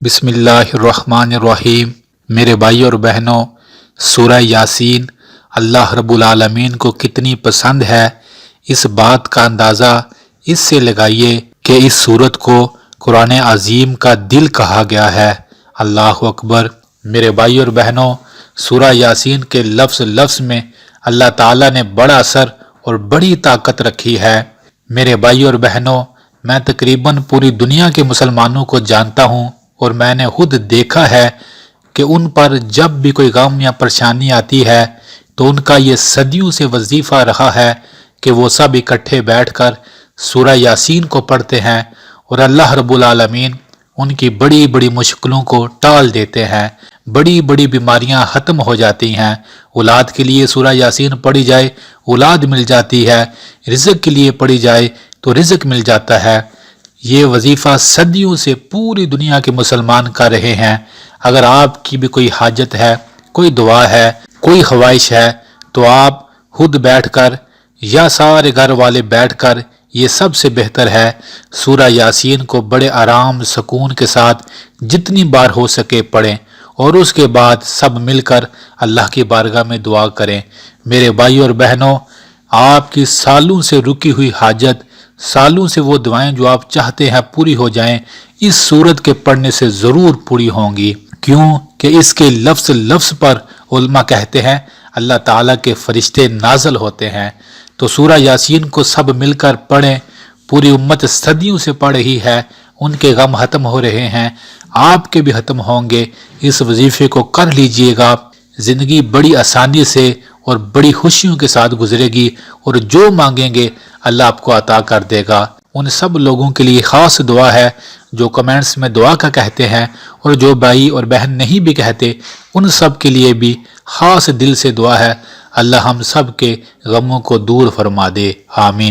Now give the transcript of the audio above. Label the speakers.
Speaker 1: बिस्मिल्लाहिर्रहमानिर्रहीम। मेरे भाई और बहनों, सूरह यासीन अल्लाह रब्बुल आलमीन को कितनी पसंद है, इस बात का अंदाज़ा इससे लगाइए कि इस सूरत को कुरान अजीम का दिल कहा गया है। अल्लाह अकबर। मेरे भाई और बहनों, सूरह यासीन के लफ्ज़ लफ्ज़ में अल्लाह ताला ने बड़ा असर और बड़ी ताकत रखी है। मेरे भाई और बहनों, मैं तकरीबन पूरी दुनिया के मुसलमानों को जानता हूँ और मैंने खुद देखा है कि उन पर जब भी कोई गम या परेशानी आती है तो उनका ये सदियों से वजीफ़ा रहा है कि वो सब इकट्ठे बैठकर सूरह यासीन को पढ़ते हैं और अल्लाह रब्बुल आलमीन उनकी बड़ी बड़ी मुश्किलों को टाल देते हैं। बड़ी बड़ी बीमारियां ख़त्म हो जाती हैं। औलाद के लिए सूरह यासीन पढ़ी जाए, औलाद मिल जाती है। रिज़्क़ के लिए पढ़ी जाए तो रिज़्क़ मिल जाता है। ये वजीफ़ा सदियों से पूरी दुनिया के मुसलमान कर रहे हैं। अगर आपकी भी कोई हाजत है, कोई दुआ है, कोई ख्वाहिश है, तो आप खुद बैठकर या सारे घर वाले बैठकर, ये सबसे बेहतर है, सूरह यासीन को बड़े आराम सुकून के साथ जितनी बार हो सके पढ़ें और उसके बाद सब मिलकर अल्लाह की बारगाह में दुआ करें। मेरे भाई और बहनों, आपकी सालों से रुकी हुई हाजत, सालों से वो दुआएं जो आप चाहते हैं पूरी हो जाएं, इस सूरत के पढ़ने से ज़रूर पूरी होंगी। क्यों कि इसके लफ्ज़ लफ्ज़ पर उलमा कहते हैं अल्लाह ताला के फरिश्ते नाज़िल होते हैं। तो सूरह यासीन को सब मिलकर पढ़ें। पूरी उम्मत सदियों से पढ़ रही है, उनके गम ख़त्म हो रहे हैं, आपके भी ख़त्म होंगे। इस वजीफ़े को कर लीजिएगा, ज़िंदगी बड़ी आसानी से और बड़ी खुशियों के साथ गुजरेगी और जो मांगेंगे अल्लाह आपको अता कर देगा। उन सब लोगों के लिए ख़ास दुआ है जो कमेंट्स में दुआ का कहते हैं और जो भाई और बहन नहीं भी कहते, उन सब के लिए भी ख़ास दिल से दुआ है, अल्लाह हम सब के गमों को दूर फरमा दे। आमीन।